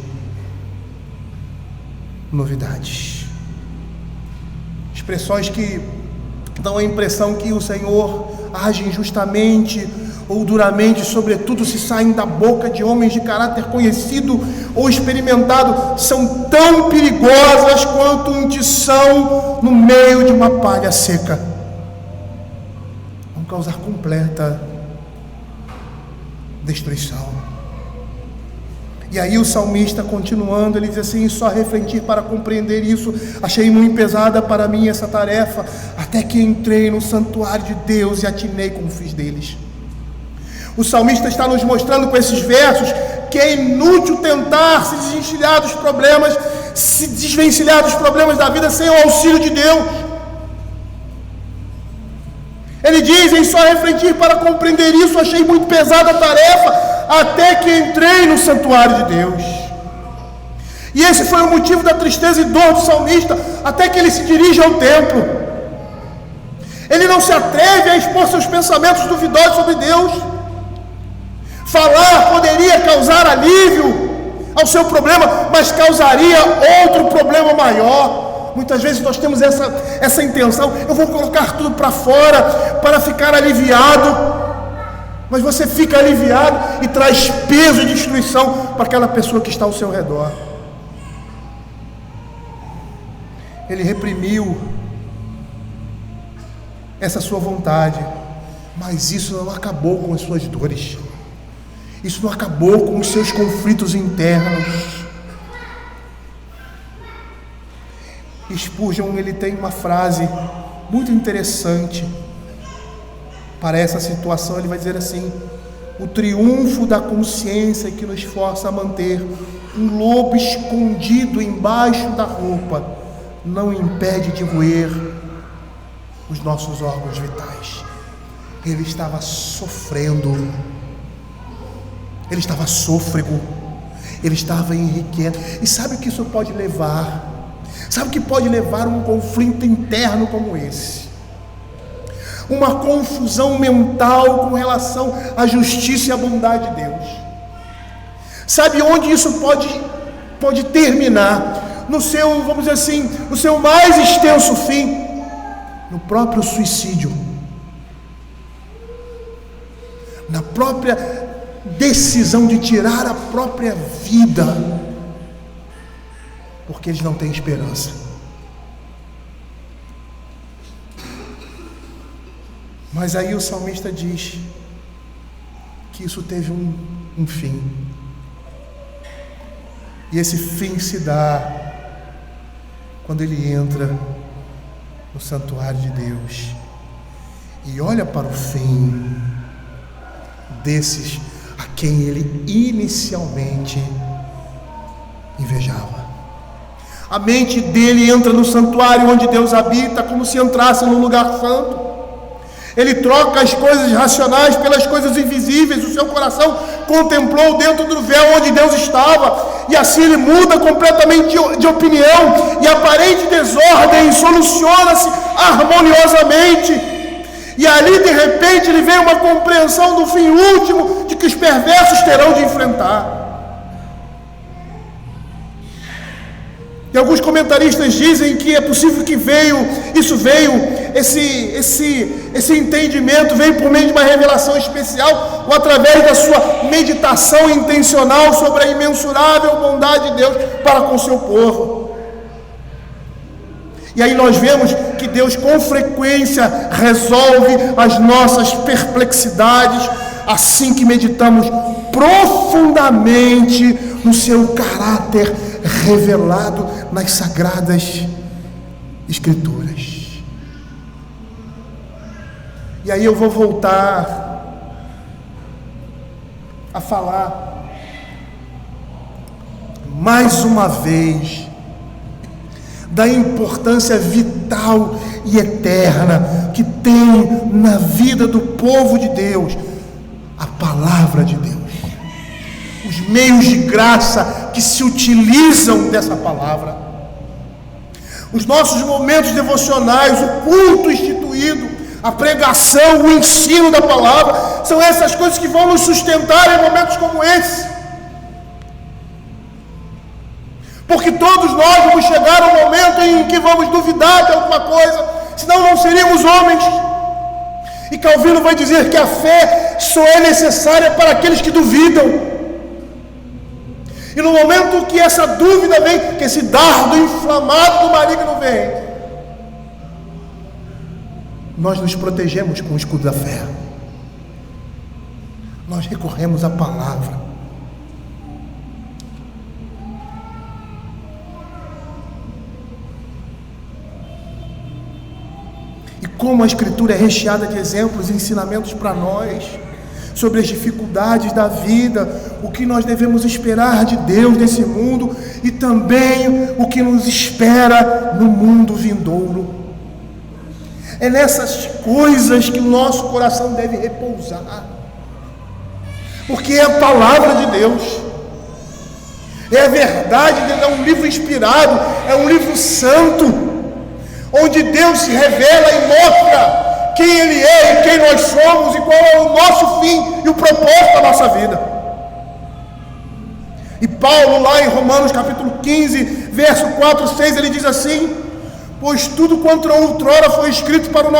novidades. Expressões que dão a impressão que o Senhor age injustamente ou duramente, sobretudo se saem da boca de homens de caráter conhecido ou experimentado, são tão perigosas quanto um tição no meio de uma palha seca. Vão causar completa destruição. E aí o salmista, continuando, ele diz assim: só refletir para compreender isso, achei muito pesada para mim essa tarefa, até que entrei no santuário de Deus e atinei como fiz deles. O salmista está nos mostrando com esses versos que é inútil tentar se desencilhar dos problemas se desvencilhar dos problemas da vida sem o auxílio de Deus. Ele diz: em só refletir para compreender isso, achei muito pesada a tarefa, até que entrei no santuário de Deus. E esse foi o motivo da tristeza e dor do salmista, até que ele se dirige ao templo. Ele não se atreve a expor seus pensamentos duvidosos sobre Deus. Falar poderia causar alívio ao seu problema, mas causaria outro problema maior. Muitas vezes nós temos essa intenção: eu vou colocar tudo para fora para ficar aliviado. Mas você fica aliviado e traz peso e destruição para aquela pessoa que está ao seu redor. Ele reprimiu essa sua vontade, mas isso não acabou com as suas dores. Isso não acabou com os seus conflitos internos. Spurgeon, ele tem uma frase muito interessante para essa situação. Ele vai dizer assim: o triunfo da consciência que nos força a manter um lobo escondido embaixo da roupa não impede de roer os nossos órgãos vitais. Ele estava sofrendo, ele estava sôfrego, ele estava inquieto. E sabe o que isso pode levar? Sabe o que pode levar a um conflito interno como esse? Uma confusão mental com relação à justiça e à bondade de Deus. Sabe onde isso pode terminar? No seu, vamos dizer assim, no seu mais extenso fim, no próprio suicídio, na própria decisão de tirar a própria vida, porque eles não têm esperança. Mas aí o salmista diz que isso teve um fim, e esse fim se dá quando ele entra no santuário de Deus e olha para o fim desses a quem ele inicialmente invejava. A mente dele entra no santuário onde Deus habita, como se entrasse num lugar santo. Ele troca as coisas racionais pelas coisas invisíveis. O seu coração contemplou dentro do véu onde Deus estava, e assim ele muda completamente de opinião, e a aparente desordem soluciona-se harmoniosamente. E ali, de repente, ele vê uma compreensão do fim último de que os perversos terão de enfrentar. E alguns comentaristas dizem que é possível que esse entendimento veio por meio de uma revelação especial, ou através da sua meditação intencional sobre a imensurável bondade de Deus para com o seu povo. E aí nós vemos que Deus com frequência resolve as nossas perplexidades, assim que meditamos profundamente no seu caráter revelado nas Sagradas Escrituras. E aí eu vou voltar a falar mais uma vez da importância vital e eterna que tem na vida do povo de Deus a palavra de Deus, os meios de graça que se utilizam dessa palavra, os nossos momentos devocionais, o culto instituído, a pregação, o ensino da palavra. São essas coisas que vão nos sustentar em momentos como esse, porque todos nós vamos chegar a um momento em que vamos duvidar de alguma coisa, senão não seríamos homens. E Calvino vai dizer que a fé só é necessária para aqueles que duvidam. E no momento que essa dúvida vem, que esse dardo inflamado do maligno vem, nós nos protegemos com o escudo da fé. Nós recorremos à palavra. E como a Escritura é recheada de exemplos e ensinamentos para nós sobre as dificuldades da vida, o que nós devemos esperar de Deus nesse mundo e também o que nos espera no mundo vindouro. É nessas coisas que o nosso coração deve repousar, porque é a palavra de Deus, é a verdade, é um livro inspirado, é um livro santo, onde Deus se revela e mostra quem Ele é e quem nós somos e qual é o nosso fim e o propósito da nossa vida. E Paulo, lá em Romanos capítulo 15, verso 4 e 6, ele diz assim: pois tudo quanto outrora foi escrito para o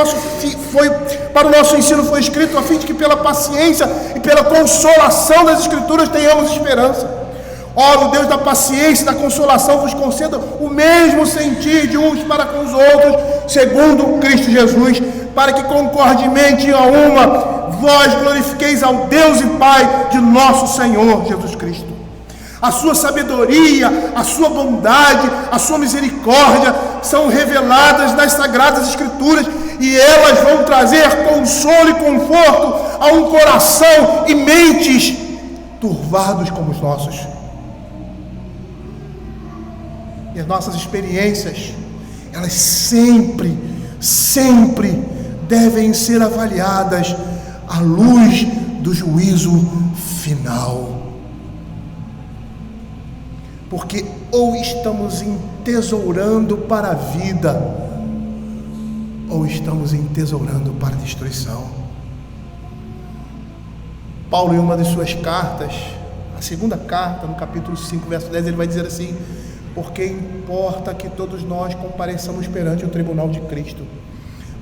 nosso ensino foi escrito a fim de que pela paciência e pela consolação das Escrituras tenhamos esperança. Ora, o Deus da paciência e da consolação vos conceda o mesmo sentir de uns para com os outros, segundo Cristo Jesus, para que concordemente a uma vós glorifiqueis ao Deus e Pai de nosso Senhor Jesus Cristo. A sua sabedoria, a sua bondade, a sua misericórdia são reveladas nas Sagradas Escrituras, e elas vão trazer consolo e conforto a um coração e mentes turvados como os nossos. E as nossas experiências, elas sempre devem ser avaliadas à luz do juízo final. Porque ou estamos entesourando para a vida, ou estamos entesourando para a destruição. Paulo, em uma de suas cartas, a segunda carta, no capítulo 5, verso 10, ele vai dizer assim: porque importa que todos nós compareçamos perante o tribunal de Cristo,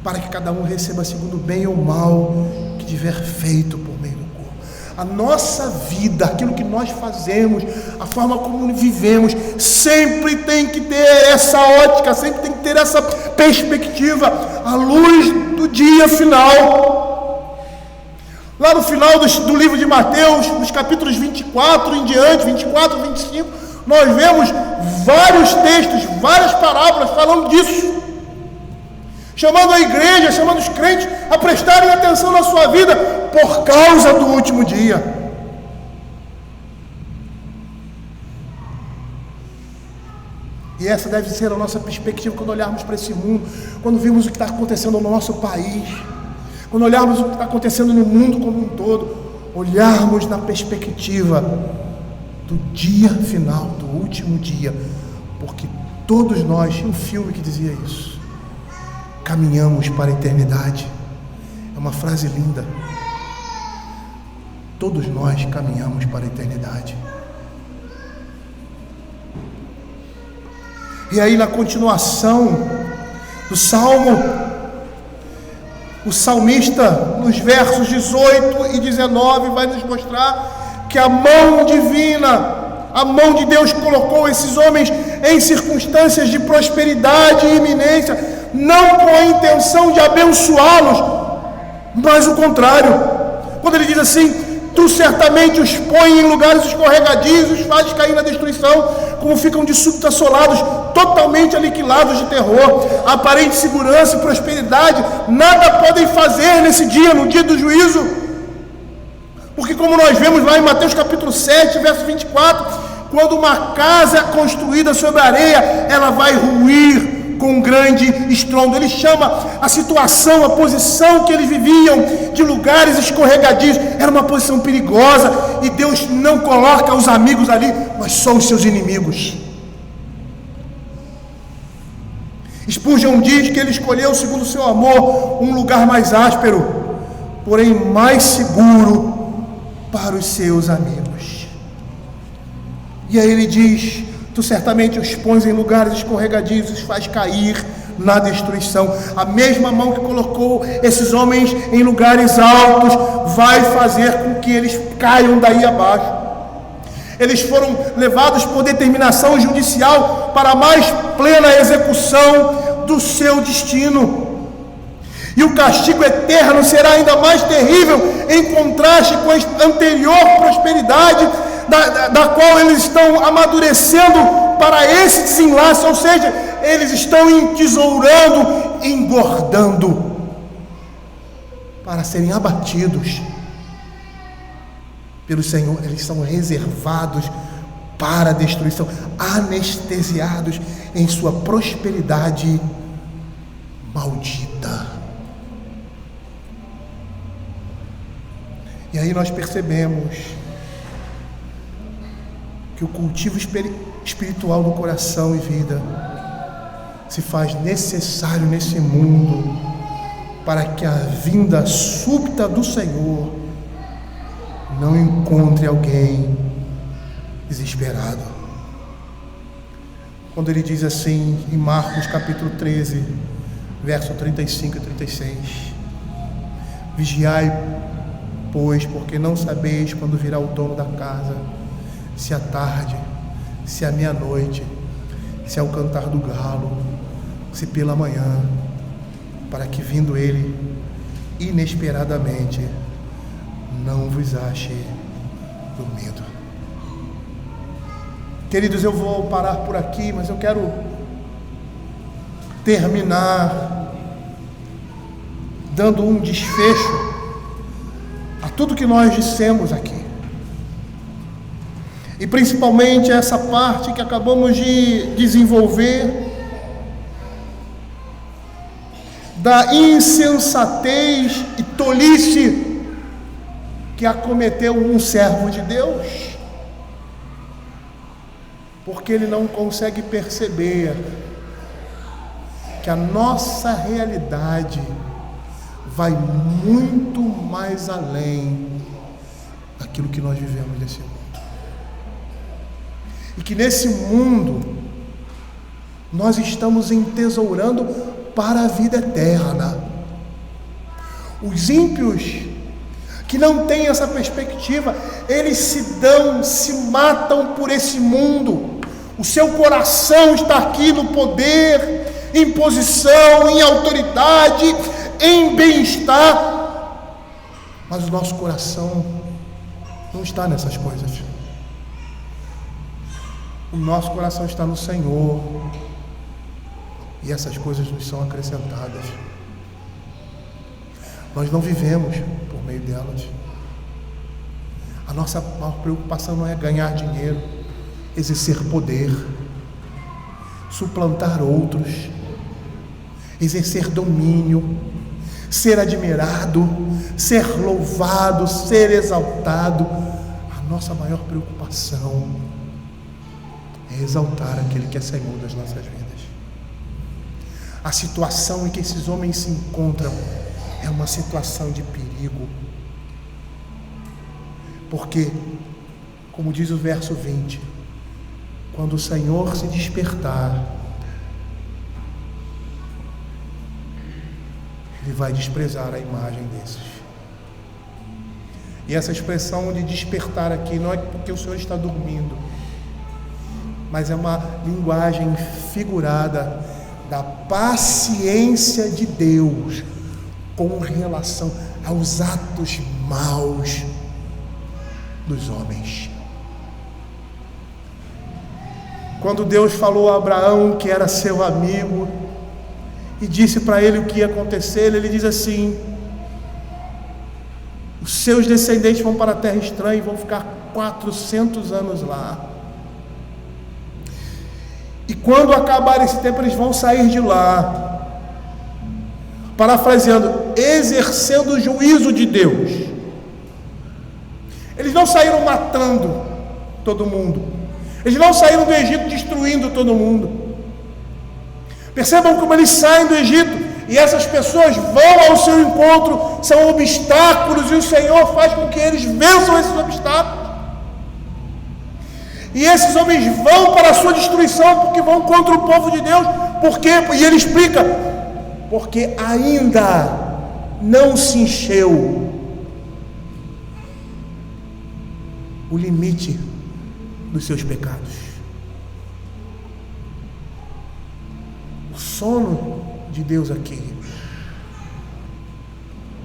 para que cada um receba segundo o bem ou mal que tiver feito por meio do corpo. A nossa vida, aquilo que nós fazemos, a forma como vivemos, sempre tem que ter essa ótica, sempre tem que ter essa perspectiva, à luz do dia final. Lá no final do livro de Mateus, nos capítulos 24 em diante, 24 e 25, nós vemos vários textos, várias parábolas falando disso, chamando a igreja, chamando os crentes a prestarem atenção na sua vida por causa do último dia. E essa deve ser a nossa perspectiva quando olharmos para esse mundo, quando vimos o que está acontecendo no nosso país, quando olharmos o que está acontecendo no mundo como um todo, olharmos na perspectiva do dia final, do último dia, porque todos nós, um filme que dizia isso, caminhamos para a eternidade. É uma frase linda. Todos nós caminhamos para a eternidade. E aí, na continuação do Salmo, o salmista, nos versos 18 e 19, vai nos mostrar que a mão divina, a mão de Deus colocou esses homens em circunstâncias de prosperidade e iminência, não com a intenção de abençoá-los, mas o contrário. Quando ele diz assim: tu certamente os põe em lugares escorregadios, os fazes cair na destruição, como ficam de súbito assolados, totalmente aniquilados de terror. Aparente segurança e prosperidade nada podem fazer nesse dia, no dia do juízo, porque como nós vemos lá em Mateus capítulo 7, verso 24, quando uma casa é construída sobre a areia, ela vai ruir com um grande estrondo. Ele chama a situação, a posição que eles viviam de lugares escorregadios, era uma posição perigosa, e Deus não coloca os amigos ali, mas só os seus inimigos. Spurgeon diz que ele escolheu, segundo o seu amor, um lugar mais áspero, porém mais seguro para os seus amigos. E aí ele diz: tu certamente os pões em lugares escorregadios, os faz cair na destruição. A mesma mão que colocou esses homens em lugares altos vai fazer com que eles caiam daí abaixo. Eles foram levados por determinação judicial para a mais plena execução do seu destino. E o castigo eterno será ainda mais terrível em contraste com a anterior prosperidade da qual eles estão amadurecendo para esse desenlace, ou seja, eles estão entesourando, engordando para serem abatidos pelo Senhor, eles são reservados para a destruição, anestesiados em sua prosperidade maldita. E aí nós percebemos que o cultivo espiritual do coração e vida se faz necessário nesse mundo para que a vinda súbita do Senhor não encontre alguém desesperado. Quando ele diz assim em Marcos capítulo 13, verso 35 e 36: vigiai, pois, porque não sabeis quando virá o dono da casa, se à tarde, se à meia-noite, se ao cantar do galo, se pela manhã, para que vindo ele inesperadamente não vos ache dormindo. Queridos, eu vou parar por aqui, mas eu quero terminar dando um desfecho a tudo que nós dissemos aqui. E principalmente essa parte que acabamos de desenvolver da insensatez e tolice que acometeu um servo de Deus, porque ele não consegue perceber que a nossa realidade vai muito mais além daquilo que nós vivemos nesse mundo. E que nesse mundo nós estamos entesourando para a vida eterna. Os ímpios que não têm essa perspectiva, eles se matam por esse mundo. O seu coração está aqui no poder, em posição, em autoridade, em bem-estar, mas o nosso coração não está nessas coisas. O nosso coração está no Senhor, e essas coisas nos são acrescentadas. Nós não vivemos por meio delas. A nossa maior preocupação não é ganhar dinheiro, exercer poder, suplantar outros, exercer domínio, ser admirado, ser louvado, ser exaltado. A nossa maior preocupação é exaltar aquele que é Senhor das nossas vidas. A situação em que esses homens se encontram é uma situação de perigo, porque, como diz o verso 20, quando o Senhor se despertar, Ele vai desprezar a imagem desses. E essa expressão de despertar aqui não é porque o Senhor está dormindo, mas é uma linguagem figurada da paciência de Deus com relação aos atos maus dos homens. Quando Deus falou a Abraão, que era seu amigo, e disse para ele o que ia acontecer, ele diz assim: os seus descendentes vão para a terra estranha e vão ficar 400 anos lá. E quando acabar esse tempo, eles vão sair de lá, parafraseando, exercendo o juízo de Deus. Eles não saíram matando todo mundo, eles não saíram do Egito destruindo todo mundo. Percebam como eles saem do Egito, e essas pessoas vão ao seu encontro, são obstáculos, e o Senhor faz com que eles vençam esses obstáculos. E esses homens vão para a sua destruição, porque vão contra o povo de Deus. Por quê? E ele explica: porque ainda não se encheu o limite dos seus pecados. O sono de Deus aqui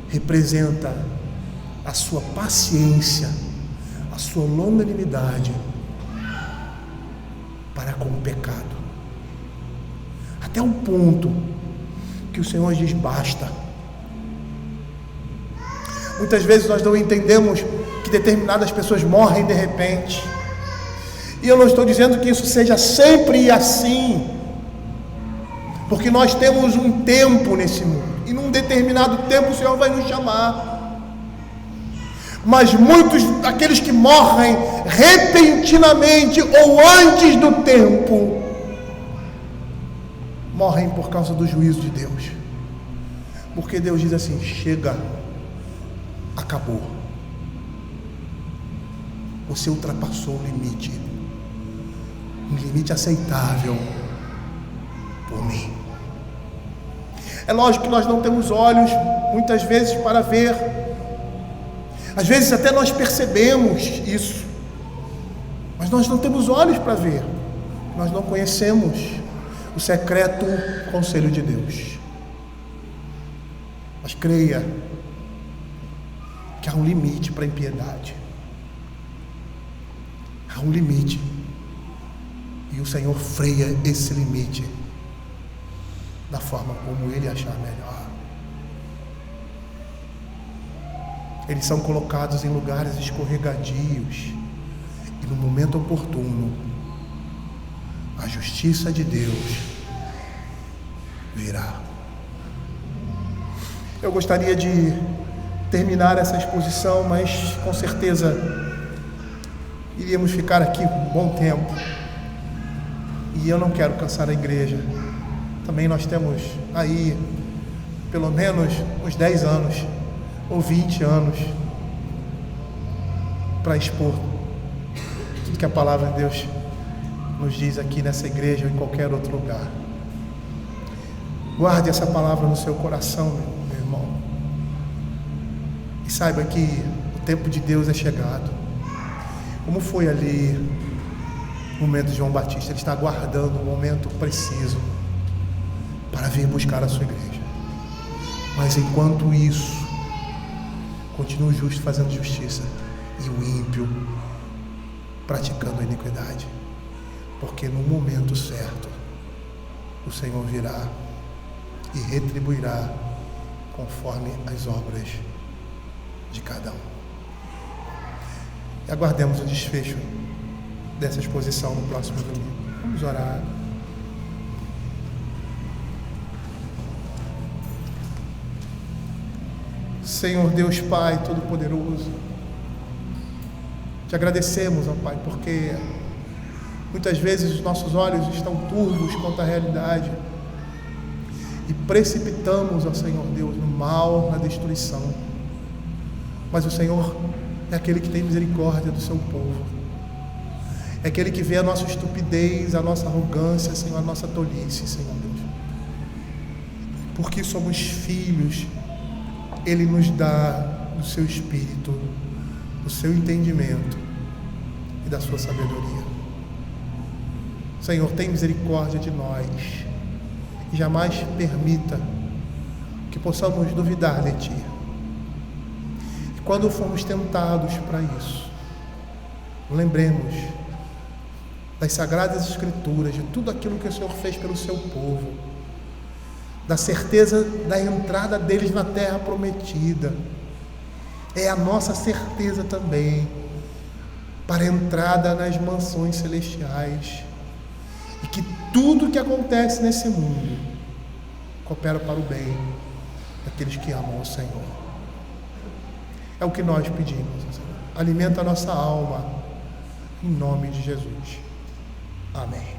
representa a sua paciência, a sua longanimidade para com o pecado, até o ponto que o Senhor diz basta. Muitas vezes nós não entendemos que que determinadas pessoas morrem de repente. E eu não estou dizendo que isso seja sempre assim, porque nós temos um tempo nesse mundo, e num determinado tempo o Senhor vai nos chamar. Mas muitos daqueles que morrem repentinamente ou antes do tempo, morrem por causa do juízo de Deus, porque Deus diz assim: chega, acabou, você ultrapassou o limite, um limite aceitável por mim. É lógico que nós não temos olhos muitas vezes para ver, às vezes até nós percebemos isso, mas nós não temos olhos para ver, nós não conhecemos o secreto conselho de Deus. Mas creia que há um limite para a impiedade, há um limite, e o Senhor freia esse limite da forma como Ele achar melhor. Eles são colocados em lugares escorregadios, e no momento oportuno a justiça de Deus virá. Eu gostaria de terminar essa exposição, mas com certeza iríamos ficar aqui um bom tempo, e eu não quero cansar a igreja. Também nós temos aí pelo menos uns 10 anos ou 20 anos para expor tudo que a palavra de Deus nos diz aqui nessa igreja ou em qualquer outro lugar. Guarde essa palavra no seu coração, meu irmão, e saiba que o tempo de Deus é chegado. Como foi ali no momento de João Batista, ele está aguardando o momento preciso para vir buscar a sua igreja. Mas enquanto isso, continua o justo fazendo justiça e o ímpio praticando a iniquidade, porque no momento certo o Senhor virá e retribuirá conforme as obras de cada um. E aguardemos o desfecho dessa exposição no próximo domingo. Vamos orar. Senhor Deus Pai Todo-Poderoso, te agradecemos, ó Pai, porque muitas vezes os nossos olhos estão turvos quanto à realidade e precipitamos, ó Senhor Deus, no mal, na destruição. Mas o Senhor é aquele que tem misericórdia do seu povo, é aquele que vê a nossa estupidez, a nossa arrogância, Senhor, a nossa tolice, Senhor Deus. Porque somos filhos, Ele nos dá do seu espírito, do seu entendimento e da sua sabedoria. Senhor, tem misericórdia de nós e jamais permita que possamos duvidar de Ti. E quando formos tentados para isso, lembremos das Sagradas Escrituras, de tudo aquilo que o Senhor fez pelo seu povo, da certeza da entrada deles na terra prometida. É a nossa certeza também para a entrada nas mansões celestiais, e que tudo que acontece nesse mundo coopera para o bem daqueles que amam o Senhor. É o que nós pedimos, Senhor. Alimenta a nossa alma, em nome de Jesus. Amém.